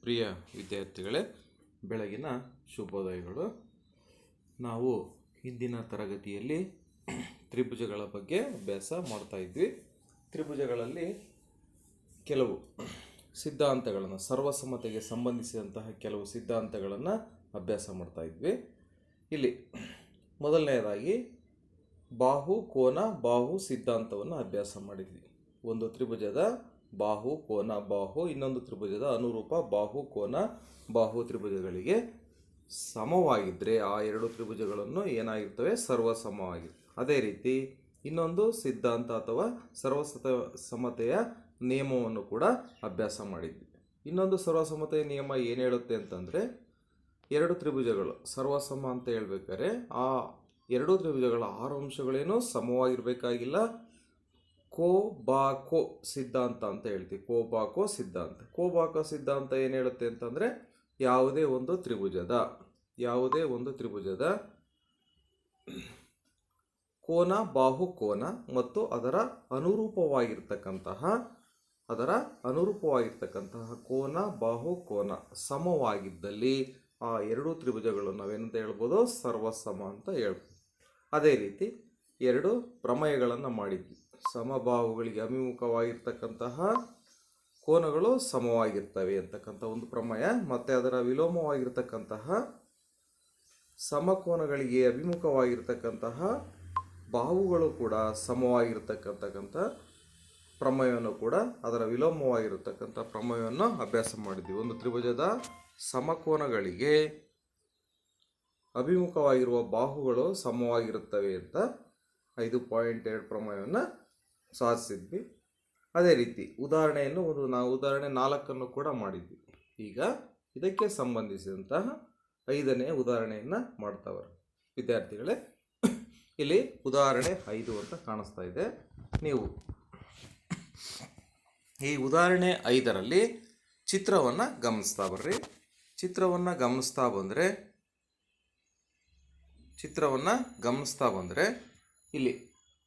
ಪ್ರಿಯ ವಿದ್ಯಾರ್ಥಿಗಳೇ, ಬೆಳಗಿನ ಶುಭೋದಯಗಳು. ನಾವು ಹಿಂದಿನ ತರಗತಿಯಲ್ಲಿ ತ್ರಿಭುಜಗಳ ಬಗ್ಗೆ ಅಭ್ಯಾಸ ಮಾಡ್ತಾ ಇದ್ವಿ. ತ್ರಿಭುಜಗಳಲ್ಲಿ ಕೆಲವು ಸಿದ್ಧಾಂತಗಳನ್ನು, ಸರ್ವಸಮ್ಮತೆಗೆ ಸಂಬಂಧಿಸಿದಂತಹ ಕೆಲವು ಸಿದ್ಧಾಂತಗಳನ್ನು ಅಭ್ಯಾಸ ಮಾಡ್ತಾ ಇದ್ವಿ. ಇಲ್ಲಿ ಮೊದಲನೆಯದಾಗಿ ಬಾಹು ಕೋನ ಬಾಹು ಸಿದ್ಧಾಂತವನ್ನು ಅಭ್ಯಾಸ ಮಾಡಿದ್ವಿ. ಒಂದು ತ್ರಿಭುಜದ ಬಾಹು ಕೋನ ಬಾಹು, ಇನ್ನೊಂದು ತ್ರಿಭುಜದ ಅನುರೂಪ ಬಾಹು ಕೋನ ಬಾಹು ತ್ರಿಭುಜಗಳಿಗೆ ಸಮವಾಗಿದ್ದರೆ ಆ ಎರಡು ತ್ರಿಭುಜಗಳನ್ನು ಏನಾಗಿರ್ತವೆ, ಸರ್ವಸಮವಾಗಿರ್ತವೆ. ಅದೇ ರೀತಿ ಇನ್ನೊಂದು ಸಿದ್ಧಾಂತ ಅಥವಾ ಸಮತೆಯ ನಿಯಮವನ್ನು ಕೂಡ ಅಭ್ಯಾಸ ಮಾಡಿದ್ವಿ. ಇನ್ನೊಂದು ಸರ್ವಸಮತೆಯ ನಿಯಮ ಏನು ಹೇಳುತ್ತೆ ಅಂತಂದರೆ, ಎರಡು ತ್ರಿಭುಜಗಳು ಸರ್ವಸಮ ಅಂತ ಹೇಳ್ಬೇಕಾದ್ರೆ ಆ ಎರಡು ತ್ರಿಭುಜಗಳ 6 ಅಂಶಗಳೇನು ಸಮವಾಗಿರಬೇಕಾಗಿಲ್ಲ. ಕೋಬಾಕೋ ಸಿದ್ಧಾಂತ ಅಂತ ಹೇಳ್ತೀವಿ. ಕೋಬಾಕೋ ಸಿದ್ಧಾಂತ ಏನು ಹೇಳುತ್ತೆ ಅಂತಂದರೆ, ಯಾವುದೇ ಒಂದು ತ್ರಿಭುಜದ ಕೋನ ಬಾಹು ಕೋನ ಮತ್ತು ಅದರ ಅನುರೂಪವಾಗಿರ್ತಕ್ಕಂತಹ ಕೋನ ಬಾಹು ಕೋನ ಸಮವಾಗಿದ್ದಲ್ಲಿ ಆ ಎರಡು ತ್ರಿಭುಜಗಳು ನಾವೇನಂತ ಹೇಳ್ಬೋದು, ಸರ್ವಸಮ ಅಂತ ಹೇಳ್ಬೋದು. ಅದೇ ರೀತಿ ಎರಡು ಪ್ರಮೇಯಗಳನ್ನು ಮಾಡಿದ್ವಿ. ಸಮಬಾಹುಗಳಿಗೆ ಅಭಿಮುಖವಾಗಿರ್ತಕ್ಕಂತಹ ಕೋನಗಳು ಸಮವಾಗಿರ್ತವೆ ಅಂತಕ್ಕಂಥ ಒಂದು ಪ್ರಮೇಯ, ಮತ್ತು ಅದರ ವಿಲೋಮವಾಗಿರ್ತಕ್ಕಂತಹ ಸಮಕೋನಗಳಿಗೆ ಅಭಿಮುಖವಾಗಿರ್ತಕ್ಕಂತಹ ಬಾಹುಗಳು ಕೂಡ ಸಮವಾಗಿರ್ತಕ್ಕಂಥ ಪ್ರಮೇಯವನ್ನು ಕೂಡ, ಅದರ ವಿಲೋಮವಾಗಿರತಕ್ಕಂಥ ಪ್ರಮೇಯವನ್ನು ಅಭ್ಯಾಸ ಮಾಡಿದ್ವಿ. ಒಂದು ತ್ರಿಭುಜದ ಸಮಕೋನಗಳಿಗೆ ಅಭಿಮುಖವಾಗಿರುವ ಬಾಹುಗಳು ಸಮವಾಗಿರುತ್ತವೆ ಅಂತ 5.2 ಪ್ರಮೇಯವನ್ನು ಸಾಧಿಸಿದ್ವಿ. ಅದೇ ರೀತಿ ನಾವು ಉದಾಹರಣೆ 4 ಕೂಡ ಮಾಡಿದ್ವಿ. ಈಗ ಇದಕ್ಕೆ ಸಂಬಂಧಿಸಿದಂತಹ 5ನೇ ಉದಾಹರಣೆಯನ್ನು ಮಾಡ್ತಾವ್ರೆ ವಿದ್ಯಾರ್ಥಿಗಳೇ. ಇಲ್ಲಿ ಉದಾಹರಣೆ 5 ಅಂತ ಕಾಣಿಸ್ತಾ ಇದೆ. ನೀವು ಈ ಉದಾಹರಣೆ 5ರಲ್ಲಿ ಚಿತ್ರವನ್ನು ಗಮನಿಸ್ತಾ ಬರ್ರಿ. ಚಿತ್ರವನ್ನು ಗಮನಿಸ್ತಾ ಬಂದರೆ ಇಲ್ಲಿ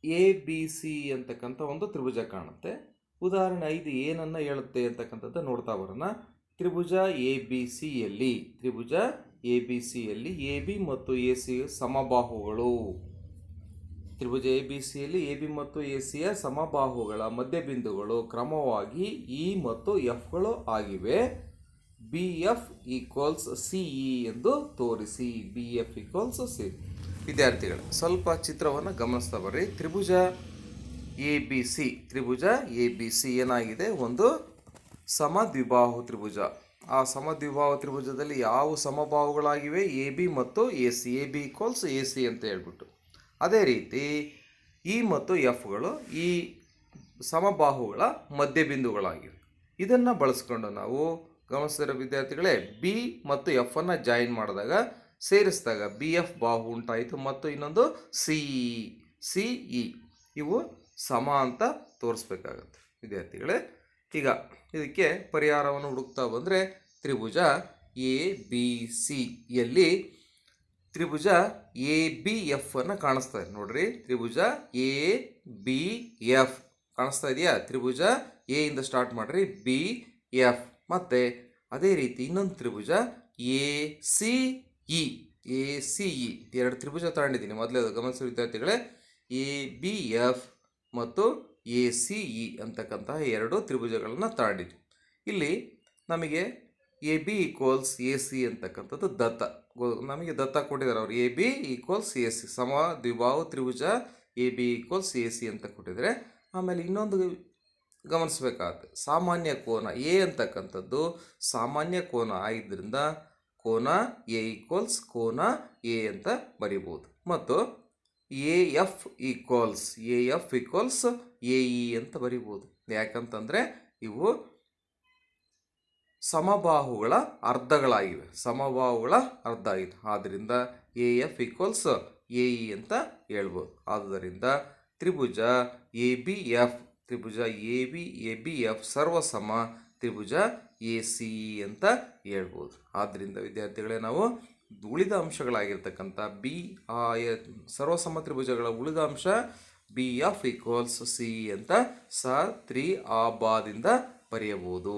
ABC ಅಂತಕ್ಕಂಥ ಒಂದು ತ್ರಿಭುಜ ಕಾಣುತ್ತೆ. ಉದಾಹರಣೆ 5 ಏನನ್ನ ಹೇಳುತ್ತೆ ಅಂತಕ್ಕಂಥದ್ದು ನೋಡ್ತಾ ಬರೋಣ. ತ್ರಿಭುಜ ABCಯಲ್ಲಿ AB ಮತ್ತು AC ಸಮಬಾಹುಗಳು. ತ್ರಿಭುಜ ABCಯಲ್ಲಿ AB ಮತ್ತು ACಯ ಸಮಬಾಹುಗಳ ಮಧ್ಯಬಿಂದುಗಳು ಕ್ರಮವಾಗಿ E ಮತ್ತು Fಗಳು ಆಗಿವೆ. BF = CE ಎಂದು ತೋರಿಸಿ. BF = C. ವಿದ್ಯಾರ್ಥಿಗಳು ಸ್ವಲ್ಪ ಚಿತ್ರವನ್ನು ಗಮನಿಸ್ತಾ ಬರ್ರಿ. ತ್ರಿಭುಜ ABC ಏನಾಗಿದೆ, ಒಂದು ಸಮದ್ವಿಬಾಹು ತ್ರಿಭುಜ. ಆ ಸಮದ್ವಿಬಾಹು ತ್ರಿಭುಜದಲ್ಲಿ ಯಾವ ಸಮಬಾಹುಗಳಾಗಿವೆ, AB ಮತ್ತು AC. AB = AC ಅಂತ ಹೇಳ್ಬಿಟ್ಟು. ಅದೇ ರೀತಿ E ಮತ್ತು Fಗಳು ಈ ಸಮಬಾಹುಗಳ ಮಧ್ಯಬಿಂದುಗಳಾಗಿವೆ. ಇದನ್ನು ಬಳಸ್ಕೊಂಡು ನಾವು ಗಮನಿಸಿದ ವಿದ್ಯಾರ್ಥಿಗಳೇ, B ಮತ್ತು F ಅನ್ನು ಜಾಯಿನ್ ಮಾಡಿದಾಗ, ಸೇರಿಸಿದಾಗ BF ಬಾಹು ಉಂಟಾಯಿತು, ಮತ್ತು ಇನ್ನೊಂದು CE ಇವು ಸಮ ಅಂತ ತೋರಿಸ್ಬೇಕಾಗತ್ತೆ ವಿದ್ಯಾರ್ಥಿಗಳೇ. ಈಗ ಇದಕ್ಕೆ ಪರಿಹಾರವನ್ನು ಹುಡುಕ್ತಾ ಬಂದರೆ, ತ್ರಿಭುಜ ABCಯಲ್ಲಿ ತ್ರಿಭುಜ ABF ಅನ್ನು ಕಾಣಿಸ್ತಾ ಇದೆ ನೋಡ್ರಿ. ತ್ರಿಭುಜ ABF ಕಾಣಿಸ್ತಾ ಇದೆಯಾ? ತ್ರಿಭುಜ ಎ ಇಂದ ಸ್ಟಾರ್ಟ್ ಮಾಡ್ರಿ, BF. ಮತ್ತು ಅದೇ ರೀತಿ ಇನ್ನೊಂದು ತ್ರಿಭುಜ ACE. ಎರಡು ತ್ರಿಭುಜ ತಗೊಂಡಿದ್ದೀನಿ ಮೊದಲೇ, ಗಮನಿಸಿ ವಿದ್ಯಾರ್ಥಿಗಳೇ. ABF ಮತ್ತು ACE ಅಂತಕ್ಕಂತಹ ಎರಡು ತ್ರಿಭುಜಗಳನ್ನು ತಗೊಂಡಿದ್ವಿ. ಇಲ್ಲಿ ನಮಗೆ AB = AC ಅಂತಕ್ಕಂಥದ್ದು ನಮಗೆ ದತ್ತ ಕೊಟ್ಟಿದ್ದಾರೆ ಅವರು. AB = AC ಸಮ ದ್ವಿಬಾಹು ತ್ರಿಭುಜ AB = AC ಅಂತ ಕೊಟ್ಟಿದ್ದಾರೆ. ಆಮೇಲೆ ಇನ್ನೊಂದು ಗಮನಿಸಬೇಕಾಗುತ್ತೆ, ಸಾಮಾನ್ಯ ಕೋನ A ಅಂತಕ್ಕಂಥದ್ದು ಸಾಮಾನ್ಯ ಕೋನ ಆಗಿದ್ದರಿಂದ ಕೋನ A = ಕೋನ A ಅಂತ ಬರಿಬೋದು. ಮತ್ತು AF = AE ಅಂತ ಬರಿಬೋದು. ಯಾಕಂತಂದರೆ ಇವು ಸಮಬಾಹುಗಳ ಅರ್ಧಗಳಾಗಿವೆ, ಆದ್ದರಿಂದ AF = AE ಅಂತ ಹೇಳ್ಬೋದು. ಆದ್ದರಿಂದ ತ್ರಿಭುಜ ABF ಸರ್ವಸಮ ತ್ರಿಭುಜ ACE ಅಂತ ಹೇಳ್ಬೋದು. ಆದ್ದರಿಂದ ವಿದ್ಯಾರ್ಥಿಗಳೇ, ನಾವು ಉಳಿದ ಅಂಶಗಳಾಗಿರ್ತಕ್ಕಂಥ ಸರ್ವಸಮ ತ್ರಿಭುಜಗಳ ಉಳಿದ ಅಂಶ BF = CE ಅಂತ 3 ದಿಂದ ಬರೆಯಬಹುದು.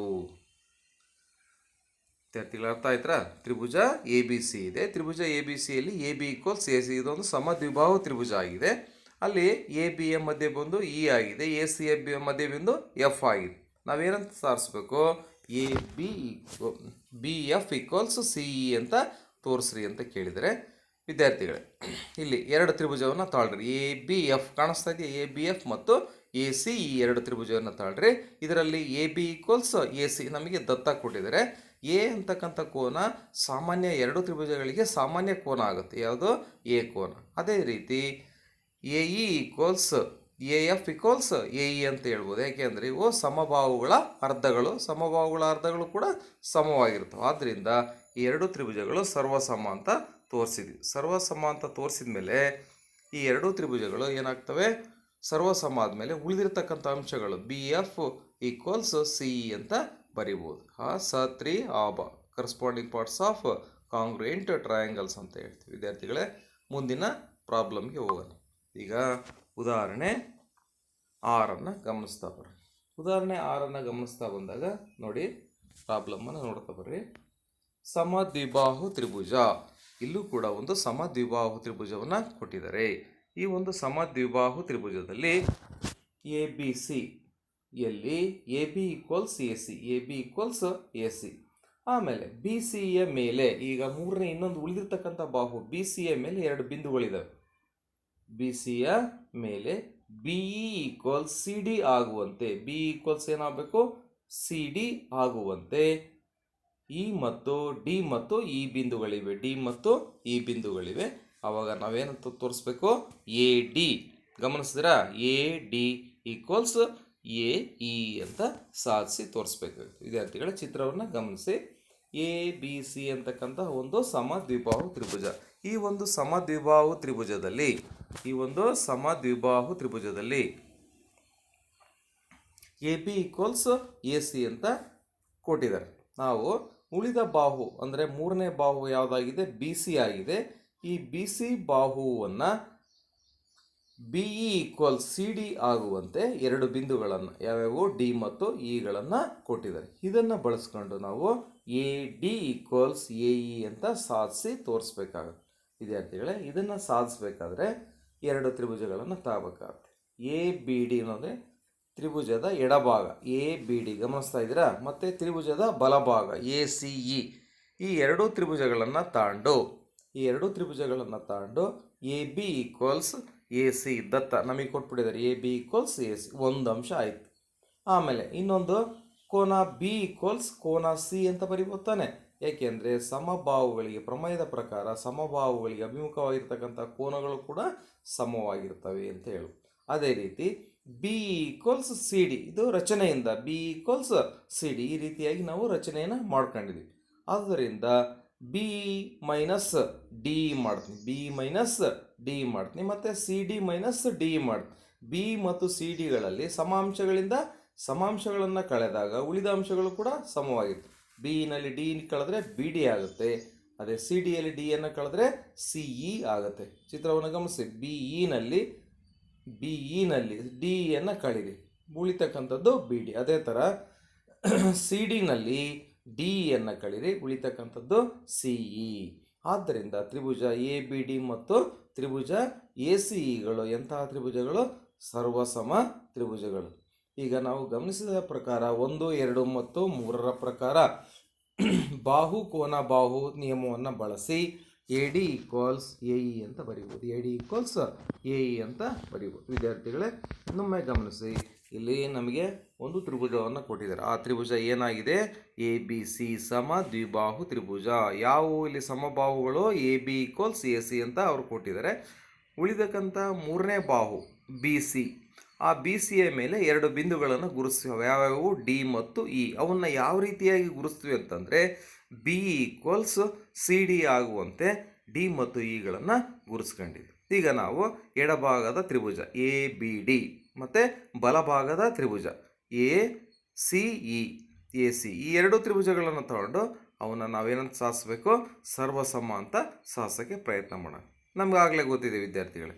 ವಿದ್ಯಾರ್ಥಿಗಳ ಅರ್ಥ ಆಯ್ತಾ? ತ್ರಿಭುಜ ಎ ಬಿ ಸಿ ಇದೆ. ತ್ರಿಭುಜ ಎ ಬಿ ಸಿಯಲ್ಲಿ A B equals A C ಇದೊಂದು ಸಮದ್ವಿಬಾಹು ತ್ರಿಭುಜ ಆಗಿದೆ. ಅಲ್ಲಿ ಎ ಬಿ ಯ ಮಧ್ಯೆ ಬಂದು ಇ ಆಗಿದೆ, ಎ ಸಿ ಯ ಮಧ್ಯೆ ಬಂದು ಎಫ್ ಆಗಿದೆ. ನಾವೇನಂತ ಸಾರಿಸ್ಬೇಕು? A B F equals C E ಅಂತ ತೋರಿಸ್ರಿ ಅಂತ ಕೇಳಿದರೆ ವಿದ್ಯಾರ್ಥಿಗಳೇ, ಇಲ್ಲಿ ಎರಡು ತ್ರಿಭುಜವನ್ನು ತಾಳ್ರಿ. ಎ ಬಿ ಎಫ್ ಕಾಣಿಸ್ತಾ ಇದೆಯಾ? ಎ ಬಿ ಎಫ್ ಮತ್ತು ಎ ಸಿ ಈ ಎರಡು ತ್ರಿಭುಜವನ್ನು ತಾಳ್ರಿ. ಇದರಲ್ಲಿ A B equals A C ನಮಗೆ ದತ್ತ ಕೊಟ್ಟಿದ್ದಾರೆ. ಎ ಅಂತಕ್ಕಂಥ ಕೋನ ಸಾಮಾನ್ಯ ಎರಡು ತ್ರಿಭುಜಗಳಿಗೆ ಸಾಮಾನ್ಯ ಕೋನ ಆಗುತ್ತೆ. ಯಾವುದು? ಎ ಕೋನ. ಅದೇ ರೀತಿ A E equals A F equals A E ಅಂತ ಹೇಳ್ಬೋದು. ಯಾಕೆಂದರೆ ಇವು ಸಮಬಾಹುಗಳ ಅರ್ಧಗಳು ಕೂಡ ಸಮವಾಗಿರ್ತವೆ. ಆದ್ದರಿಂದ ಈ ಎರಡು ತ್ರಿಭುಜಗಳು ಸರ್ವಸಮ ಅಂತ ತೋರಿಸಿದ್ವಿ. ಸರ್ವಸಮ ಅಂತ ತೋರಿಸಿದ ಮೇಲೆ ಈ ಎರಡೂ ತ್ರಿಭುಜಗಳು ಏನಾಗ್ತವೆ? ಸರ್ವಸಮ ಆದಮೇಲೆ ಉಳಿದಿರ್ತಕ್ಕಂಥ ಅಂಶಗಳು B F equals C E ಅಂತ ಬರಿಬೋದು. ಸ3 ಆಬ corresponding parts of congruent triangles ಅಂತ ಹೇಳ್ತೀವಿ. ವಿದ್ಯಾರ್ಥಿಗಳೇ, ಮುಂದಿನ ಪ್ರಾಬ್ಲಮ್ಗೆ ಹೋಗೋಣ. ಈಗ ಉದಾಹರಣೆ 6 ಗಮನಿಸ್ತಾ ಬರ್ರಿ. ಉದಾಹರಣೆ 6 ಗಮನಿಸ್ತಾ ಬಂದಾಗ ನೋಡಿ, ಪ್ರಾಬ್ಲಮ್ಮನ್ನು ನೋಡ್ತಾ ಬರ್ರಿ. ಸಮದ್ವಿಬಾಹು ತ್ರಿಭುಜ. ಇಲ್ಲೂ ಕೂಡ ಒಂದು ಸಮದ್ವಿಬಾಹು ತ್ರಿಭುಜವನ್ನು ಕೊಟ್ಟಿದ್ದಾರೆ. ಈ ಒಂದು ಸಮದ್ವಿಬಾಹು ತ್ರಿಭುಜದಲ್ಲಿ ಎ ಬಿ ಸಿ ಯಲ್ಲಿ A B equals A C, A B equals A C. ಆಮೇಲೆ ಬಿ ಸಿಯ ಮೇಲೆ ಈಗ ಮೂರನೇ ಇನ್ನೊಂದು ಉಳಿದಿರ್ತಕ್ಕಂಥ ಬಾಹು ಬಿ ಸಿಯ ಮೇಲೆ ಎರಡು ಬಿಂದುಗಳಿದ್ದಾವೆ. ಬಿ ಸಿಯ ಮೇಲೆ B E equals C D ಆಗುವಂತೆ, ಬಿ ಈಕ್ವಲ್ಸ್ ಏನಾಗಬೇಕು? ಸಿ ಡಿ ಆಗುವಂತೆ ಇ ಮತ್ತು ಡಿ ಮತ್ತು ಇ ಬಿಂದುಗಳಿವೆ. ಡಿ ಮತ್ತು ಇ ಬಿಂದುಗಳಿವೆ. ಆವಾಗ ನಾವೇನಂತ ತೋರಿಸ್ಬೇಕು? A D. ಗಮನಿಸಿದ್ರಾ? A D equals A E ಅಂತ ಸಾಧಿಸಿ ತೋರಿಸ್ಬೇಕು. ವಿದ್ಯಾರ್ಥಿಗಳ ಚಿತ್ರವನ್ನು ಗಮನಿಸಿ. ಎ ಬಿ ಸಿ ಅಂತಕ್ಕಂಥ ಒಂದು ಸಮದ್ವಿಬಾಹು ತ್ರಿಭುಜ. ಈ ಒಂದು ಸಮದ್ವಿಬಾಹು ತ್ರಿಭುಜದಲ್ಲಿ A B equals A C ಅಂತ ಕೊಟ್ಟಿದ್ದಾರೆ. ನಾವು ಉಳಿದ ಬಾಹು ಅಂದರೆ ಮೂರನೇ ಬಾಹು ಯಾವುದಾಗಿದೆ? ಬಿ ಸಿ ಆಗಿದೆ. ಈ ಬಿ ಸಿ ಬಾಹುವನ್ನು B E equals C D ಆಗುವಂತೆ ಎರಡು ಬಿಂದುಗಳನ್ನು ಯಾವ್ಯಾವು? ಡಿ ಮತ್ತು ಇಗಳನ್ನು ಕೊಟ್ಟಿದ್ದಾರೆ. ಇದನ್ನು ಬಳಸ್ಕೊಂಡು ನಾವು A D equals A E ಅಂತ ಸಾಧಿಸಿ ತೋರಿಸ್ಬೇಕಾಗುತ್ತೆ. ವಿದ್ಯಾರ್ಥಿಗಳೇ, ಇದನ್ನು ಸಾಧಿಸ್ಬೇಕಾದ್ರೆ ಎರಡು ತ್ರಿಭುಜಗಳನ್ನು ತಗೋಬೇಕಾಗುತ್ತೆ. ಎ ಬಿ ಡಿ ಅನ್ನೋದೇ ತ್ರಿಭುಜದ ಎಡಭಾಗ ಎ ಬಿ ಡಿ ಗಮನಿಸ್ತಾ ಇದ್ದೀರಾ? ಮತ್ತು ತ್ರಿಭುಜದ ಬಲಭಾಗ ಎ ಸಿ ಇ. ಈ ಎರಡೂ ತ್ರಿಭುಜಗಳನ್ನು ತಾಂಡು A B equals A C ದತ್ತ ನಮಗೆ ಕೊಟ್ಬಿಟ್ಟಿದ್ದಾರೆ. A B equals A C ಒಂದು ಅಂಶ ಆಯಿತು. ಆಮೇಲೆ ಇನ್ನೊಂದು ಕೋನ ಬಿ ಈಕ್ವಲ್ಸ್ ಕೋನ ಸಿ ಅಂತ ಬರಿಬೋತಾನೆ. ಏಕೆಂದರೆ ಸಮಬಾಹುಗಳಿಗೆ ಪ್ರಮೇಯದ ಪ್ರಕಾರ ಸಮಬಾಹುಗಳಿಗೆ ಅಭಿಮುಖವಾಗಿರ್ತಕ್ಕಂಥ ಕೋನಗಳು ಕೂಡ ಸಮವಾಗಿರ್ತವೆ ಅಂತ ಹೇಳು. ಅದೇ ರೀತಿ ಬಿ ಈಕ್ವಲ್ಸ್ ಸಿ ಡಿ, ಇದು ರಚನೆಯಿಂದ ಬಿ ಈಕ್ವಲ್ಸ್ ಸಿ ಡಿ ಈ ರೀತಿಯಾಗಿ ನಾವು ರಚನೆಯನ್ನು ಮಾಡ್ಕೊಂಡಿದ್ವಿ. ಆದ್ದರಿಂದ ಬಿ ಮೈನಸ್ ಡಿ ಮಾಡ್ತೀನಿ, ಮತ್ತು ಸಿ ಡಿ ಮೈನಸ್ ಡಿ ಮಾಡ್ತೀನಿ. ಬಿ ಮತ್ತು ಸಿ ಡಿಗಳಲ್ಲಿ ಸಮಾಂಶಗಳನ್ನು ಕಳೆದಾಗ ಉಳಿದ ಅಂಶಗಳು ಕೂಡ ಸಮವಾಗಿರ್ತವೆ. ಬಿ ನಲ್ಲಿ ಡಿ ಕಳೆದ್ರೆ ಬಿ ಡಿ ಆಗುತ್ತೆ. ಅದೇ ಸಿ ಡಿಯಲ್ಲಿ ಡಿ ಅನ್ನು ಕಳೆದ್ರೆ ಸಿ ಇ ಆಗುತ್ತೆ. ಚಿತ್ರವನ್ನು ಗಮನಿಸಿ. ಬಿ ಇನಲ್ಲಿ ಡಿ ಅನ್ನು ಕಳೀರಿ, ಉಳಿತಕ್ಕಂಥದ್ದು ಬಿ ಡಿ. ಅದೇ ಥರ ಸಿ ಡಿನಲ್ಲಿ ಡಿ ಅನ್ನು ಕಳೀರಿ, ಉಳಿತಕ್ಕಂಥದ್ದು ಸಿ ಇ. ಆದ್ದರಿಂದ ತ್ರಿಭುಜ ಎ ಬಿ ಡಿ ಮತ್ತು ತ್ರಿಭುಜ ಎ ಸಿ ಇಗಳು ಎಂತಹ ತ್ರಿಭುಜಗಳು? ಸರ್ವಸಮ ತ್ರಿಭುಜಗಳು. ಈಗ ನಾವು ಗಮನಿಸಿದ ಪ್ರಕಾರ 1, 2 ಮತ್ತು 3ರ ಪ್ರಕಾರ ಬಾಹು ಕೋನ ಬಾಹು ನಿಯಮವನ್ನು ಬಳಸಿ A D equals A E ಅಂತ ಬರೀಬೋದು. A D equals A E ಅಂತ ಬರೀಬೋದು. ವಿದ್ಯಾರ್ಥಿಗಳೇ, ಇನ್ನೊಮ್ಮೆ ಗಮನಿಸಿ. ಇಲ್ಲಿ ನಮಗೆ ಒಂದು ತ್ರಿಭುಜವನ್ನು ಕೊಟ್ಟಿದ್ದಾರೆ. ಆ ತ್ರಿಭುಜ ಏನಾಗಿದೆ? ಎ ಬಿ ಸಿ ಸಮ ದ್ವಿಬಾಹು ತ್ರಿಭುಜ. ಯಾವುವು ಇಲ್ಲಿ ಸಮಬಾಹುಗಳು? A B equals A C ಅಂತ ಅವ್ರು ಕೊಟ್ಟಿದ್ದಾರೆ. ಉಳಿದಕ್ಕಂಥ ಮೂರನೇ ಬಾಹು ಬಿ ಸಿ, ಆ ಬಿ ಸಿಯ ಮೇಲೆ ಎರಡು ಬಿಂದುಗಳನ್ನು ಗುರುತಿಸ್ತೀವಿ. ಯಾವ್ಯಾವು? ಡಿ ಮತ್ತು ಇ. ಅವನ್ನ ಯಾವ ರೀತಿಯಾಗಿ ಗುರುತಿಸ್ತೀವಿ ಅಂತಂದರೆ ಬಿ ಈಕ್ವಲ್ಸ್ ಸಿ ಡಿ ಆಗುವಂತೆ ಡಿ ಮತ್ತು ಇಗಳನ್ನು ಗುರುತಿಸ್ಕೊಂಡಿದ್ವಿ. ಈಗ ನಾವು ಎಡಭಾಗದ ತ್ರಿಭುಜ ಎ ಬಿ ಡಿ ಮತ್ತು ಬಲಭಾಗದ ತ್ರಿಭುಜ A C E A C ಈ ಎರಡು ತ್ರಿಭುಜಗಳನ್ನು ತಗೊಂಡು ಅವನ್ನ ನಾವೇನಂತ ಸಾಧಿಸಬೇಕು? ಸರ್ವಸಮ ಅಂತ ಸಾಧಿಸೋಕ್ಕೆ ಪ್ರಯತ್ನ ಮಾಡೋಣ. ನಮಗಾಗಲೇ ಗೊತ್ತಿದೆ ವಿದ್ಯಾರ್ಥಿಗಳೇ.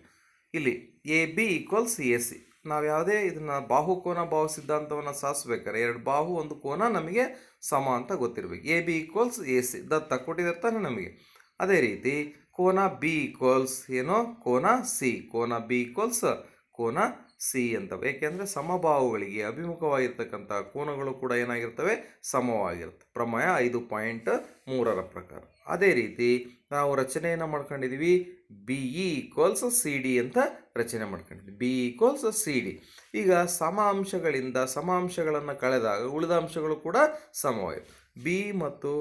ಇಲ್ಲಿ A B equals A C ನಾವು ಯಾವುದೇ ಇದನ್ನು ಬಾಹುಕೋನ ಬಾಹು ಸಿದ್ಧಾಂತವನ್ನು ಸಾಧಿಸ್ಬೇಕಾದ್ರೆ ಎರಡು ಬಾಹು ಒಂದು ಕೋನ ನಮಗೆ ಸಮ ಅಂತ ಗೊತ್ತಿರಬೇಕು. A B equals A C ದತ್ತ ಕೊಟ್ಟಿರ್ತಾನೆ ನಮಗೆ. ಅದೇ ರೀತಿ ಕೋನ ಬಿ ಈಕ್ವಲ್ಸ್ ಏನೋ ಕೋನ ಸಿ, ಕೋನ ಬಿ ಈಕ್ವಲ್ಸ್ ಕೋನ ಸಿ ಅಂತ. ಏಕೆಂದರೆ ಸಮಬಾಹುಗಳಿಗೆ ಅಭಿಮುಖವಾಗಿರ್ತಕ್ಕಂಥ ಕೋನಗಳು ಕೂಡ ಏನಾಗಿರ್ತವೆ, ಸಮವಾಗಿರುತ್ತೆ. ಪ್ರಮೇಯ 5.3 ಪ್ರಕಾರ. ಅದೇ ರೀತಿ ನಾವು ರಚನೆಯನ್ನು ಮಾಡ್ಕೊಂಡಿದ್ದೀವಿ, B E equals C D ಅಂತ ರಚನೆ ಮಾಡ್ಕೊಂಡಿದ್ವಿ. B equals C D. ಈಗ ಸಮ ಅಂಶಗಳಿಂದ ಸಮ ಅಂಶಗಳನ್ನು ಕಳೆದಾಗ ಉಳಿದ ಅಂಶಗಳು ಕೂಡ ಸಮವಾಗಿವೆ. ಬಿ ಮತ್ತು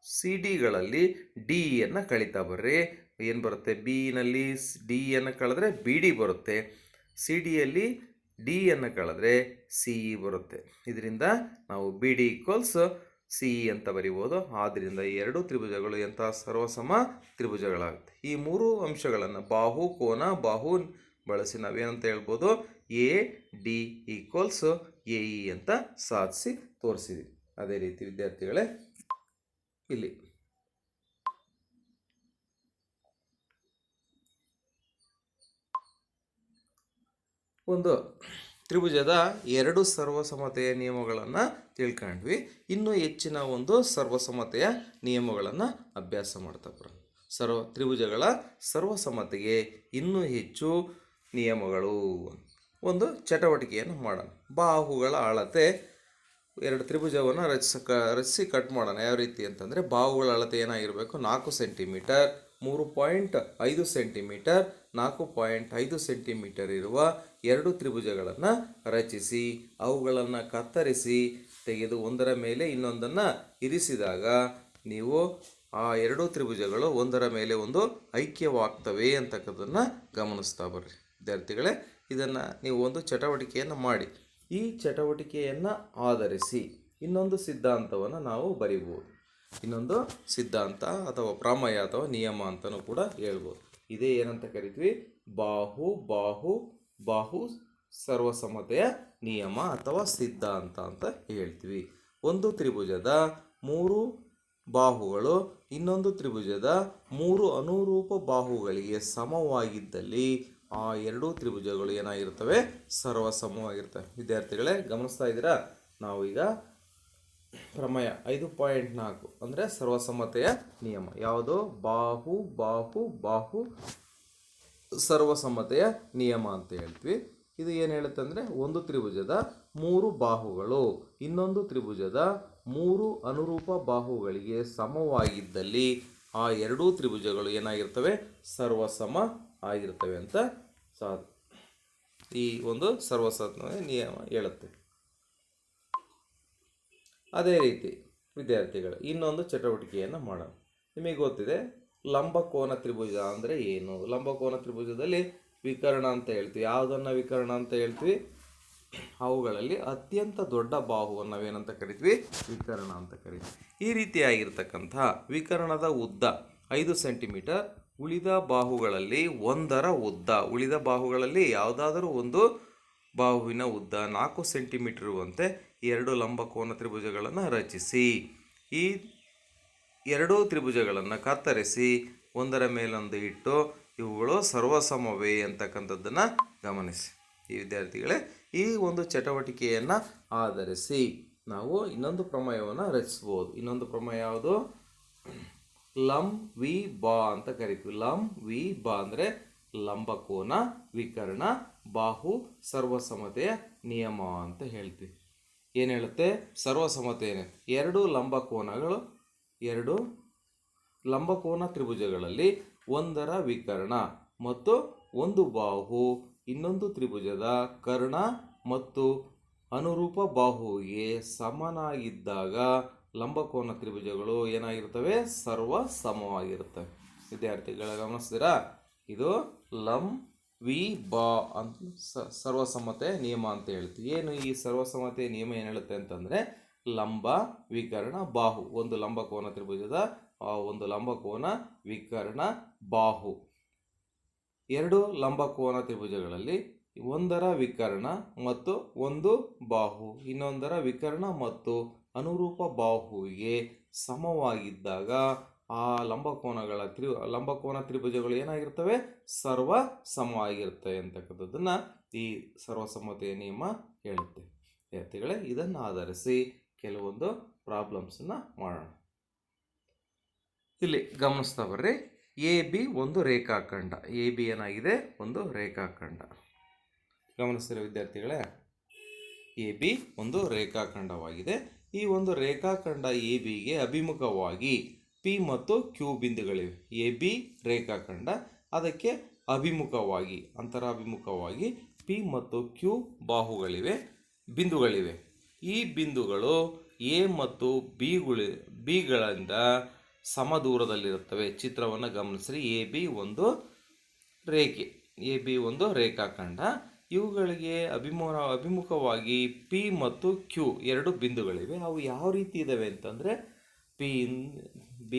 ಸಿ ಡಿಗಳಲ್ಲಿ ಡಿಯನ್ನು ಕಳೀತಾ ಬರ್ರಿ. ಏನು ಬರುತ್ತೆ, ಬಿನಲ್ಲಿ ಡಿಯನ್ನು ಕಳೆದ್ರೆ ಬಿ ಡಿ ಬರುತ್ತೆ, ಸಿ ಡಿಯಲ್ಲಿ ಡಿಯನ್ನು ಕಳೆದ್ರೆ ಸಿ ಇ ಬರುತ್ತೆ. ಇದರಿಂದ ನಾವು B D equals C E ಅಂತ ಬರಿಬೋದು. ಆದ್ದರಿಂದ ಈ ಎರಡು ತ್ರಿಭುಜಗಳು ಎಂಥ ಸರ್ವಸಮ ತ್ರಿಭುಜಗಳಾಗುತ್ತೆ. ಈ ಮೂರು ಅಂಶಗಳನ್ನು ಬಾಹು ಕೋನ ಬಾಹು ಬಳಸಿ ನಾವೇನಂತ ಹೇಳ್ಬೋದು, A D equals A E ಅಂತ ಸಾಧಿಸಿ ತೋರಿಸಿದ್ವಿ. ಅದೇ ರೀತಿ ವಿದ್ಯಾರ್ಥಿಗಳೇ, ಇಲ್ಲಿ ಒಂದು ತ್ರಿಭುಜದ ಎರಡು ಸರ್ವಸಮತೆಯ ನಿಯಮಗಳನ್ನು ತಿಳ್ಕೊಂಡ್ವಿ. ಇನ್ನೂ ಹೆಚ್ಚಿನ ಒಂದು ಸರ್ವಸಮತೆಯ ನಿಯಮಗಳನ್ನು ಅಭ್ಯಾಸ ಮಾಡ್ತಾ ಬರೋಣ. ತ್ರಿಭುಜಗಳ ಸರ್ವಸಮತೆಗೆ ಇನ್ನೂ ಹೆಚ್ಚು ನಿಯಮಗಳು. ಒಂದು ಚಟುವಟಿಕೆಯನ್ನು ಮಾಡೋಣ. ಬಾಹುಗಳ ಅಳತೆ, ಎರಡು ತ್ರಿಭುಜವನ್ನು ರಚಿಸಿ ಕಟ್ ಮಾಡೋಣ. ಯಾವ ರೀತಿ ಅಂತಂದರೆ, ಬಾಹುಗಳ ಅಳತೆ ಏನಾಗಿರಬೇಕು, 4 ಸೆಂಟಿಮೀಟರ್, 3.5 ಸೆಂಟಿಮೀಟರ್, 4.5 ಸೆಂಟಿಮೀಟರ್ ಇರುವ ಎರಡು ತ್ರಿಭುಜಗಳನ್ನು ರಚಿಸಿ ಅವುಗಳನ್ನು ಕತ್ತರಿಸಿ ತೆಗೆದು ಒಂದರ ಮೇಲೆ ಇನ್ನೊಂದನ್ನು ಇರಿಸಿದಾಗ ನೀವು ಆ ಎರಡೂ ತ್ರಿಭುಜಗಳು ಒಂದರ ಮೇಲೆ ಒಂದು ಐಕ್ಯವಾಗ್ತವೆ ಅಂತಕ್ಕಂಥದ್ದನ್ನು ಗಮನಿಸ್ತಾ ಬರ್ರಿ ವಿದ್ಯಾರ್ಥಿಗಳೇ. ಇದನ್ನು ನೀವು ಒಂದು ಚಟುವಟಿಕೆಯನ್ನು ಮಾಡಿ. ಈ ಚಟುವಟಿಕೆಯನ್ನು ಆಧರಿಸಿ ಇನ್ನೊಂದು ಸಿದ್ಧಾಂತವನ್ನು ನಾವು ಬರಿಬೋದು. ಇನ್ನೊಂದು ಸಿದ್ಧಾಂತ ಅಥವಾ ಪ್ರಮೇಯ ಅಥವಾ ನಿಯಮ ಅಂತಲೂ ಕೂಡ ಹೇಳ್ಬೋದು. ಇದೇ ಏನಂತ ಕರಿತೀವಿ, ಬಾಹು ಸರ್ವಸಮತೆಯ ನಿಯಮ ಅಥವಾ ಸಿದ್ಧಾಂತ ಅಂತ ಹೇಳ್ತೀವಿ. ಒಂದು ತ್ರಿಭುಜದ 3 ಬಾಹುಗಳು ಇನ್ನೊಂದು ತ್ರಿಭುಜದ 3 ಅನುರೂಪ ಬಾಹುಗಳಿಗೆ ಸಮವಾಗಿದ್ದಲ್ಲಿ ಆ ಎರಡೂ ತ್ರಿಭುಜಗಳು ಏನಾಗಿರ್ತವೆ, ಸರ್ವಸಮವಾಗಿರ್ತವೆ. ವಿದ್ಯಾರ್ಥಿಗಳೇ ಗಮನಿಸ್ತಾ ಇದ್ದೀರಾ, ನಾವು ಈಗ ಪ್ರಮೇಯ 5.4 ಅಂದರೆ ಸರ್ವಸಮತೆಯ ನಿಯಮ ಯಾವುದು, ಬಾಹು ಸರ್ವಸಮತೆಯ ನಿಯಮ ಅಂತ ಹೇಳ್ತೀವಿ. ಇದು ಏನು ಹೇಳುತ್ತೆ ಅಂದರೆ, ಒಂದು ತ್ರಿಭುಜದ 3 ಬಾಹುಗಳು ಇನ್ನೊಂದು ತ್ರಿಭುಜದ 3 ಅನುರೂಪ ಬಾಹುಗಳಿಗೆ ಸಮವಾಗಿದ್ದಲ್ಲಿ ಆ ಎರಡೂ ತ್ರಿಭುಜಗಳು ಏನಾಗಿರ್ತವೆ, ಸರ್ವಸಮ ಆಗಿರ್ತವೆ ಅಂತ ಈ ಒಂದು ಸರ್ವಸಮ ನಿಯಮ ಹೇಳುತ್ತೆ. ಅದೇ ರೀತಿ ವಿದ್ಯಾರ್ಥಿಗಳು ಇನ್ನೊಂದು ಚಟುವಟಿಕೆಯನ್ನು ಮಾಡೋಣ. ನಿಮಗೆ ಗೊತ್ತಿದೆ ಲಂಬಕೋನ ತ್ರಿಭುಜ ಅಂದರೆ ಏನು. ಲಂಬಕೋನ ತ್ರಿಭುಜದಲ್ಲಿ ವಿಕರ್ಣ ಅಂತ ಹೇಳ್ತೀವಿ. ಯಾವುದನ್ನು ವಿಕರ್ಣ ಅಂತ ಹೇಳ್ತೀವಿ, ಅವುಗಳಲ್ಲಿ ಅತ್ಯಂತ ದೊಡ್ಡ ಬಾಹುವನ್ನು ನಾವೇನಂತ ಕರಿತೀವಿ, ವಿಕರ್ಣ ಅಂತ ಕರಿತೀವಿ. ಈ ರೀತಿಯಾಗಿರ್ತಕ್ಕಂಥ ವಿಕರ್ಣದ ಉದ್ದ 5 ಸೆಂಟಿಮೀಟರ್, ಉಳಿದ ಬಾಹುಗಳಲ್ಲಿ ಒಂದರ ಉದ್ದ, ಉಳಿದ ಬಾಹುಗಳಲ್ಲಿ ಯಾವುದಾದರೂ ಒಂದು ಬಾಹುವಿನ ಉದ್ದ 4 ಸೆಂಟಿಮೀಟರ್ ಇರುವಂತೆ ಎರಡು ಲಂಬಕೋನ ತ್ರಿಭುಜಗಳನ್ನು ರಚಿಸಿ ಈ ಎರಡೂ ತ್ರಿಭುಜಗಳನ್ನು ಕತ್ತರಿಸಿ ಒಂದರ ಮೇಲೊಂದು ಇಟ್ಟು ಇವುಗಳು ಸರ್ವಸಮವೇ ಅಂತಕ್ಕಂಥದ್ದನ್ನು ಗಮನಿಸಿ. ಈ ವಿದ್ಯಾರ್ಥಿಗಳೇ, ಈ ಒಂದು ಚಟುವಟಿಕೆಯನ್ನು ಆಧರಿಸಿ ನಾವು ಇನ್ನೊಂದು ಪ್ರಮೇಯವನ್ನು ರಚಿಸ್ಬೋದು. ಇನ್ನೊಂದು ಪ್ರಮೇಯ ಯಾವುದು, ಲಂ ವಿ ಬಾ ಅಂತ ಕರಿತೀವಿ. ಲಂ ವಿ ಬಾ ಅಂದರೆ ಲಂಬಕೋನ ವಿಕರ್ಣ ಬಾಹು ಸರ್ವಸಮತೆಯ ನಿಯಮ ಅಂತ ಹೇಳ್ತೀವಿ. ಏನು ಹೇಳುತ್ತೆ, ಸರ್ವಸಮತೆ ಎರಡು ಲಂಬಕೋನ ತ್ರಿಭುಜಗಳಲ್ಲಿ ಒಂದರ ವಿಕರ್ಣ ಮತ್ತು ಒಂದು ಬಾಹು ಇನ್ನೊಂದು ತ್ರಿಭುಜದ ಕರ್ಣ ಮತ್ತು ಅನುರೂಪ ಬಾಹುವಿಗೆ ಸಮನಾಗಿದ್ದಾಗ ಲಂಬಕೋನ ತ್ರಿಭುಜಗಳು ಏನಾಗಿರ್ತವೆ, ಸರ್ವಸಮವಾಗಿರ್ತವೆ. ವಿದ್ಯಾರ್ಥಿಗಳ ಗಮನಿಸಿದಿರಾ, ಇದು ಲಂ ವಿ ಬಾ ಅಂತ ಸರ್ವಸಮತೆ ನಿಯಮ ಅಂತ ಹೇಳ್ತೀವಿ. ಏನು ಈ ಸರ್ವಸಮತೆ ನಿಯಮ ಏನು ಹೇಳುತ್ತೆ ಅಂತಂದರೆ, ಲಂಬ ವಿಕರ್ಣ ಬಾಹು, ಒಂದು ಲಂಬಕೋನ ತ್ರಿಭುಜದ ಒಂದು ಲಂಬಕೋನ ವಿಕರ್ಣ ಬಾಹು, ಎರಡು ಲಂಬಕೋನ ತ್ರಿಭುಜಗಳಲ್ಲಿ ಒಂದರ ವಿಕರ್ಣ ಮತ್ತು ಒಂದು ಬಾಹು ಇನ್ನೊಂದರ ವಿಕರ್ಣ ಮತ್ತು ಅನುರೂಪ ಬಾಹುವಿಗೆ ಸಮವಾಗಿದ್ದಾಗ ಆ ಲಂಬಕೋನ ತ್ರಿಭುಜಗಳು ಏನಾಗಿರ್ತವೆ, ಸರ್ವ ಸಮ ಆಗಿರ್ತವೆ ಅಂತಕ್ಕಂಥದ್ದನ್ನು ಈ ಸರ್ವಸಮ್ಮತೆಯ ನಿಯಮ ಹೇಳುತ್ತೆ. ವಿದ್ಯಾರ್ಥಿಗಳೇ, ಇದನ್ನು ಆಧರಿಸಿ ಕೆಲವೊಂದು ಪ್ರಾಬ್ಲಮ್ಸನ್ನು ಮಾಡೋಣ. ಇಲ್ಲಿ ಗಮನಿಸ್ತಾ ಬರ್ರಿ, ಎ ಬಿ ಒಂದು ರೇಖಾಖಂಡ. ಎ ಬಿ ಏನಾಗಿದೆ, ಒಂದು ರೇಖಾಖಂಡ. ಗಮನಿಸ್ತೀರ ವಿದ್ಯಾರ್ಥಿಗಳೇ, ಎ ಬಿ ಒಂದು ರೇಖಾಖಂಡವಾಗಿದೆ. ಈ ಒಂದು ರೇಖಾಖಂಡ ಎ ಬಿಗೆ ಅಭಿಮುಖವಾಗಿ ಪಿ ಮತ್ತು ಕ್ಯೂ ಬಿಂದುಗಳಿವೆ. ಎ ಬಿ ರೇಖಾಖಂಡ, ಅದಕ್ಕೆ ಅಭಿಮುಖವಾಗಿ ಅಂತರಾಭಿಮುಖವಾಗಿ ಪಿ ಮತ್ತು ಕ್ಯೂ ಬಿಂದುಗಳಿವೆ. ಈ ಬಿಂದುಗಳು ಎ ಮತ್ತು ಬಿಗಳಿಂದ ಸಮ ದೂರದಲ್ಲಿರುತ್ತವೆ. ಚಿತ್ರವನ್ನು ಗಮನಿಸ್ರಿ. ಎ ಬಿ ಒಂದು ರೇಖೆ, ಎ ಬಿ ಒಂದು ರೇಖಾಖಂಡ. ಇವುಗಳಿಗೆ ಅಭಿಮುಖವಾಗಿ ಪಿ ಮತ್ತು ಕ್ಯೂ ಎರಡು ಬಿಂದುಗಳಿವೆ. ಅವು ಯಾವ ರೀತಿ ಇದ್ದಾವೆ ಅಂತಂದರೆ,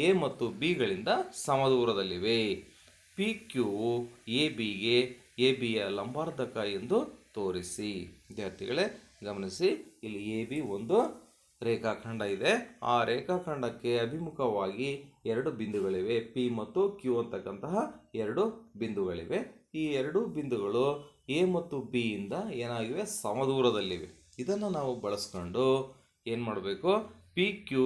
ಎ ಮತ್ತು ಬಿಗಳಿಂದ ಸಮದೂರದಲ್ಲಿವೆ. ಪಿ ಕ್ಯೂ ಎ ಬಿಯ ಲಂಬಾರ್ಧಕ ಎಂದು ತೋರಿಸಿ. ವಿದ್ಯಾರ್ಥಿಗಳೇ ಗಮನಿಸಿ, ಇಲ್ಲಿ ಎ ಬಿ ಒಂದು ರೇಖಾಖಂಡ ಇದೆ. ಆ ರೇಖಾಖಂಡಕ್ಕೆ ಅಭಿಮುಖವಾಗಿ ಎರಡು ಬಿಂದುಗಳಿವೆ. ಪಿ ಮತ್ತು ಕ್ಯೂ ಅಂತಕ್ಕಂತಹ ಎರಡು ಬಿಂದುಗಳಿವೆ. ಈ ಎರಡು ಬಿಂದುಗಳು ಎ ಮತ್ತು ಬಿ ಇಂದ ಏನಾಗಿವೆ, ಸಮದೂರದಲ್ಲಿವೆ. ಇದನ್ನು ನಾವು ಬಳಸ್ಕೊಂಡು ಏನು ಮಾಡಬೇಕು, ಪಿ ಕ್ಯೂ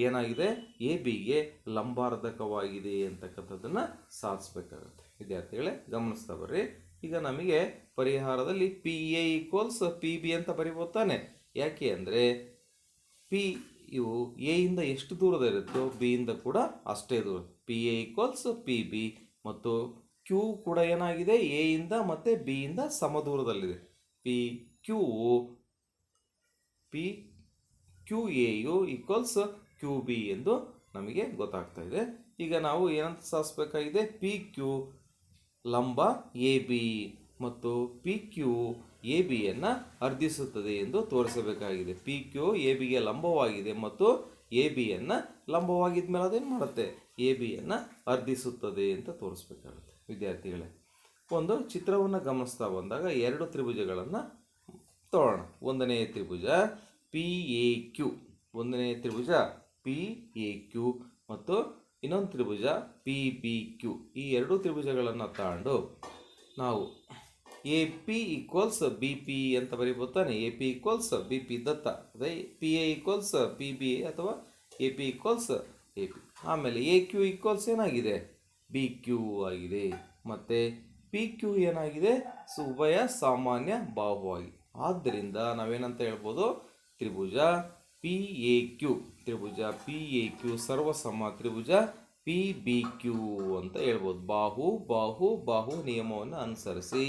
ಏನಾಗಿದೆ, ಎ ಬಿಗೆ ಲಂಬಾರ್ಧಕವಾಗಿದೆ ಅಂತಕ್ಕಂಥದ್ದನ್ನು ಸಾಧಿಸಬೇಕಾಗುತ್ತೆ. ವಿದ್ಯಾರ್ಥಿಗಳೇ ಗಮನಿಸ್ತಾ ಬರ್ರಿ. ಈಗ ನಮಗೆ ಪರಿಹಾರದಲ್ಲಿ P A equals P B ಅಂತ ಬರಿಬೋದು ತಾನೆ. ಯಾಕೆ ಅಂದರೆ ಪಿ ಇವು ಎ ಇಂದ ಎಷ್ಟು ದೂರದಲ್ಲಿರುತ್ತೋ ಬಿ ಇಂದ ಕೂಡ ಅಷ್ಟೇ ದೂರ. P A equals P B ಮತ್ತು ಕ್ಯೂ ಕೂಡ ಏನಾಗಿದೆ, ಎ ಇಂದ ಮತ್ತು ಬಿ ಇಂದ ಸಮದೂರದಲ್ಲಿದೆ. P Q A U equals Q B ಎಂದು ನಮಗೆ ಗೊತ್ತಾಗ್ತಾ ಇದೆ. ಈಗ ನಾವು ಏನಂತ ಸಾಧಿಸಬೇಕಾಗಿದೆ, ಪಿ ಕ್ಯೂ ಲಂಬ ಎ ಬಿ ಮತ್ತು ಪಿ ಕ್ಯೂ ಎ ಬಿಯನ್ನು ಅರ್ಧಿಸುತ್ತದೆ ಎಂದು ತೋರಿಸಬೇಕಾಗಿದೆ. ಪಿ ಕ್ಯೂ ಎ ಬಿಗೆ ಲಂಬವಾಗಿದೆ ಮತ್ತು ಎ ಬಿಯನ್ನು ಲಂಬವಾಗಿದ್ದ ಮೇಲೆ ಅದೇನು ಮಾಡುತ್ತೆ, ಎ ಬಿಯನ್ನು ಅರ್ಧಿಸುತ್ತದೆ ಅಂತ ತೋರಿಸ್ಬೇಕಾಗುತ್ತೆ. ವಿದ್ಯಾರ್ಥಿಗಳೇ, ಒಂದು ಚಿತ್ರವನ್ನು ಗಮನಿಸ್ತಾ ಬಂದಾಗ ಎರಡು ತ್ರಿಭುಜಗಳನ್ನು ತಗೊಳ್ಳೋಣ. ಒಂದನೆಯ ತ್ರಿಭುಜ ಪಿ ಎ ಕ್ಯೂ, ಒಂದನೆಯ ತ್ರಿಭುಜ ಪಿ ಎ ಕ್ಯೂ ಮತ್ತು ಇನ್ನೊಂದು ತ್ರಿಭುಜ ಪಿ ಬಿ ಕ್ಯೂ. ಈ ಎರಡು ತ್ರಿಭುಜಗಳನ್ನು ತಗೊಂಡು ನಾವು A P equals B P ಅಂತ ಬರೀಬೋದು ತಾನೆ. A P equals B P ದತ್ತ, ಅದೇ P A equals P B ಅಥವಾ A P equals A P. ಆಮೇಲೆ ಎ ಕ್ಯೂ ಈಕ್ವಲ್ಸ್ ಏನಾಗಿದೆ, ಬಿ ಕ್ಯೂ ಆಗಿದೆ. ಮತ್ತು ಪಿ ಕ್ಯೂ ಏನಾಗಿದೆ, ಉಭಯ ಸಾಮಾನ್ಯ ಬಾಹುವಾಗಿ. ಆದ್ದರಿಂದ ನಾವೇನಂತ ಹೇಳ್ಬೋದು, ತ್ರಿಭುಜ ಪಿ ಎ ಕ್ಯೂ, ತ್ರಿಭುಜ ಪಿ ಎ ಕ್ಯೂ ಸರ್ವಸಮ ತ್ರಿಭುಜ ಪಿ ಬಿ ಕ್ಯೂ ಅಂತ ಹೇಳ್ಬೋದು. ಬಾಹು ನಿಯಮವನ್ನು ಅನುಸರಿಸಿ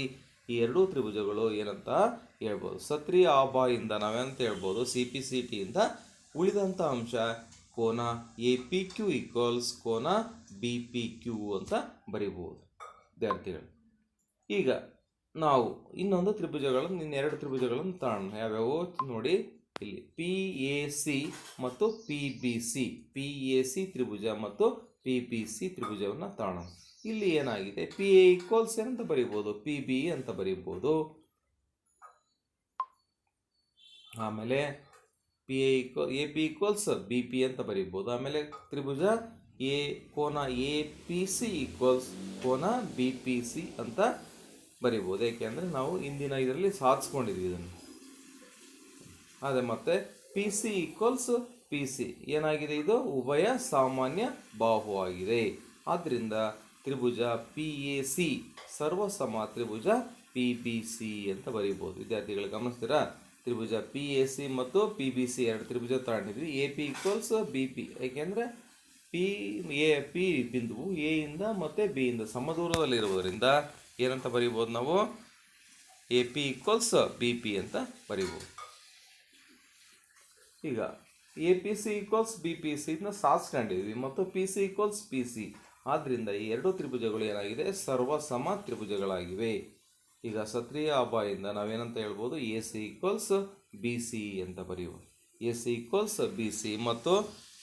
ಈ ಎರಡೂ ತ್ರಿಭುಜಗಳು ಏನಂತ ಹೇಳ್ಬೋದು, ಸತ್ರಿಯ ಆಬಾಯಿಂದ ನಾವೇನಂತ ಹೇಳ್ಬೋದು, ಸಿ ಪಿ ಸಿ ಟಿಯಿಂದ ಉಳಿದಂಥ ಅಂಶ ಕೋನ ಎ ಪಿ ಕ್ಯೂ ಈಕ್ವಲ್ಸ್ ಕೋನ ಬಿ ಪಿ ಕ್ಯೂ ಅಂತ ಬರಿಬೋದು. ವಿದ್ಯಾರ್ಥಿಗಳು, ಈಗ ನಾವು ಇನ್ನೊಂದು ಇನ್ನೆರಡು ತ್ರಿಭುಜಗಳನ್ನು ತಗೋಣ. ಯಾವ್ಯಾವು ನೋಡಿ, ಇಲ್ಲಿ ಪಿ ಎ ಸಿ ಮತ್ತು P B C, P A C ತ್ರಿಭುಜ ಮತ್ತು ಪಿ ಬಿ ಸಿ ತ್ರಿಭುಜವನ್ನು ತಗೋಣ. ಇಲ್ಲಿ ಏನಾಗಿದೆ, ಪಿ ಎ ಈಕ್ವಲ್ಸ್ ಏನಂತ ಬರಿಬೋದು, ಪಿ ಬಿ ಅಂತ ಬರಿಬೋದು. ಆಮೇಲೆ A P equals B P ಅಂತ ಬರಿಬೋದು. ಆಮೇಲೆ ತ್ರಿಭುಜ ಕೋನ ಎ ಪಿ ಸಿ ಈಕ್ವಲ್ಸ್ ಕೋನ ಬಿ ಪಿ ಸಿ ಅಂತ ಬರಿಬೋದು. ಏಕೆಂದರೆ ನಾವು ಇಂದಿನ ಇದರಲ್ಲಿ ಸಾಧಿಸ್ಕೊಂಡಿದ್ವಿ ಇದನ್ನು. ಅದೇ ಮತ್ತೆ P C equals P C ಏನಾಗಿದೆ, ಇದು ಉಭಯ ಸಾಮಾನ್ಯ ಬಾಹು ಆಗಿದೆ. ಆದ್ದರಿಂದ ತ್ರಿಭುಜ ಪಿ ಎ ಸಿ ಸರ್ವಸಮ ತ್ರಿಭುಜ ಪಿ ಬಿ ಸಿ ಅಂತ ಬರೀಬೋದು. ವಿದ್ಯಾರ್ಥಿಗಳು ಗಮನಿಸ್ತೀರಾ, ತ್ರಿಭುಜ ಪಿ ಎ ಸಿ ಮತ್ತು ಪಿ ಬಿ ಸಿ ಎರಡು ತ್ರಿಭುಜ ತಗೊಂಡಿದ್ವಿ. A P equals B P, ಏಕೆಂದರೆ ಪಿ ಬಿಂದುವು ಎ ಇಂದ ಮತ್ತು ಬಿ ಇಂದ ಸಮದೂರದಲ್ಲಿರುವುದರಿಂದ ಏನಂತ ಬರೀಬೋದು, ನಾವು A P equals B P ಅಂತ ಬರೀಬೋದು. ಈಗ A P C equals B P C ಇದನ್ನ ಸಾಧಿಸ್ಕೊಂಡಿದ್ವಿ ಮತ್ತು P C equals P C. ಆದ್ದರಿಂದ ಈ ಎರಡು ತ್ರಿಭುಜಗಳು ಏನಾಗಿದೆ, ಸರ್ವಸಮ ತ್ರಿಭುಜಗಳಾಗಿವೆ. ಈಗ ಸತ್ರಿಯ ಅಭಾಯಿಂದ ನಾವೇನಂತ ಹೇಳ್ಬೋದು, A C equals B C ಅಂತ ಬರೆಯುವುದು. A C equals B C ಮತ್ತು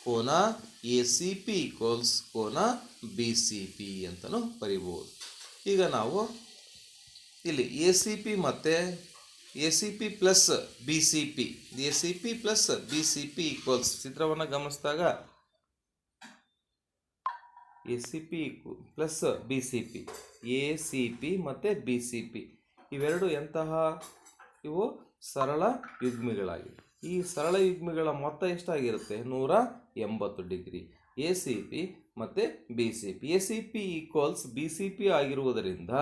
ಕೋನ ಎ ಸಿ ಪಿ ಈಕ್ವಲ್ಸ್ ಕೋನ ಬಿ ಸಿ ಪಿ ಅಂತಲೂ ಬರೀಬೋದು. ಈಗ ನಾವು ಇಲ್ಲಿ ಎ ಸಿ ಪಿ ಮತ್ತು A C P plus B C P, A C P plus B C P equals ಚಿತ್ರವನ್ನು ಗಮನಿಸಿದಾಗ A C P plus B C P, A C P ಮತ್ತು B C P ಇವೆರಡು ಎಂತಹ ಇವು ಸರಳ ಯುಗ್ಮಿಗಳಾಗಿವೆ. ಈ ಸರಳ ಯುಗ್ಮಿಗಳ ಮೊತ್ತ ಎಷ್ಟಾಗಿರುತ್ತೆ? 180 ಡಿಗ್ರಿ. ಎ ಸಿ ಪಿ ಮತ್ತು B C P. A C P equals B C P ಆಗಿರುವುದರಿಂದ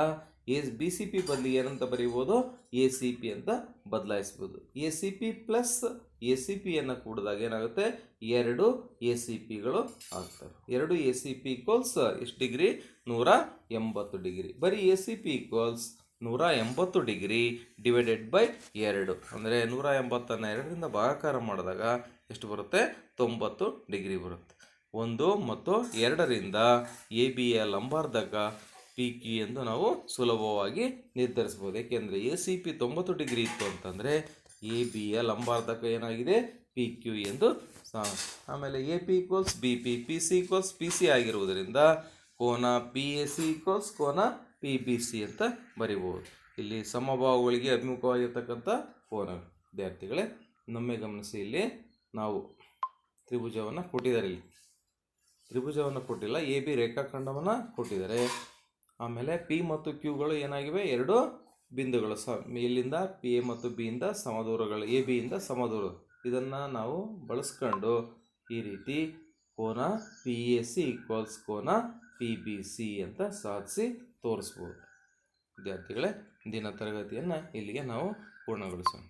ಬಿ ಸಿ ಪಿ ಬದಲಿಗೆ ಏನಂತ ಬರೀಬೋದು? ಎ ಸಿ ಪಿ ಅಂತ ಬದಲಾಯಿಸ್ಬೋದು. A C P plus A C ಪಿಯನ್ನು ಕೂಡಿದಾಗ ಏನಾಗುತ್ತೆ? 2 ಎ ಸಿ ಪಿಗಳು ಆಗ್ತವೆ. 2 ಎ ಸಿ ಪಿ ಈಕ್ವಲ್ಸ್ ಎಷ್ಟು ಡಿಗ್ರಿ? 180 ಡಿಗ್ರಿ. ಬರೀ A C P equals 180 degree divided by 2 ಅಂದರೆ 180ಅನ್ನು 2ರಿಂದ ಭಾಗಾಕಾರ ಮಾಡಿದಾಗ ಎಷ್ಟು ಬರುತ್ತೆ? 90 ಡಿಗ್ರಿ ಬರುತ್ತೆ. 1 ಮತ್ತು 2ರಿಂದ ಎ ಬಿಯ ಲಂಬಾರ್ಧಕ ಪಿ ಕ್ಯೂ ಎಂದು ನಾವು ಸುಲಭವಾಗಿ ನಿರ್ಧರಿಸ್ಬೋದು. ಏಕೆಂದರೆ ಎ ಸಿ ಪಿ 90 ಡಿಗ್ರಿ ಇತ್ತು ಅಂತಂದರೆ ಎ ಬಿಯ ಲಂಬಾರ್ಧಕ ಏನಾಗಿದೆ? ಪಿ ಕ್ಯೂ ಎಂದು. ಆಮೇಲೆ A P equals B P, P C equals P C ಆಗಿರುವುದರಿಂದ ಕೋನ ಪಿ ಎ ಸಿ ಈಕ್ವಲ್ಸ್ ಕೋನ ಪಿ ಬಿ ಸಿ ಅಂತ ಬರಿಬೋದು. ಇಲ್ಲಿ ಸಮಬಾಹುಗಳಿಗೆ ಅಭಿಮುಖವಾಗಿರ್ತಕ್ಕಂಥ ಕೋನ. ವಿದ್ಯಾರ್ಥಿಗಳೇ ನಮ್ಮೆ ಗಮನಿಸಿ, ಇಲ್ಲಿ ನಾವು ತ್ರಿಭುಜವನ್ನು ಕೊಟ್ಟಿದ್ದಾರೆ. ಇಲ್ಲಿ ತ್ರಿಭುಜವನ್ನು ಕೊಟ್ಟಿಲ್ಲ, ಎ ಬಿ ರೇಖಾಖಂಡವನ್ನು ಕೊಟ್ಟಿದ್ದಾರೆ. ಆಮೇಲೆ ಪಿ ಮತ್ತು ಕ್ಯೂಗಳು ಏನಾಗಿವೆ? 2 ಬಿಂದುಗಳು. ಇಲ್ಲಿಂದ ಪಿ ಎ ಮತ್ತು ಬಿಯಿಂದ ಸಮದೂರಗಳು, ಎ ಬಿಯಿಂದ ಸಮದೂರ. ಇದನ್ನು ನಾವು ಬಳಸ್ಕೊಂಡು ಈ ರೀತಿ ಕೋನ ಪಿ ಎ ಸಿ ಈಕ್ವಲ್ಸ್ ಕೋನ ಪಿ ಬಿ ಸಿ ಅಂತ ಸಾಧಿಸಿ ತೋರಿಸ್ಬೋದು. ವಿದ್ಯಾರ್ಥಿಗಳೇ, ಇಂದಿನ ತರಗತಿಯನ್ನು ಇಲ್ಲಿಗೆ ನಾವು ಪೂರ್ಣಗೊಳಿಸೋಣ.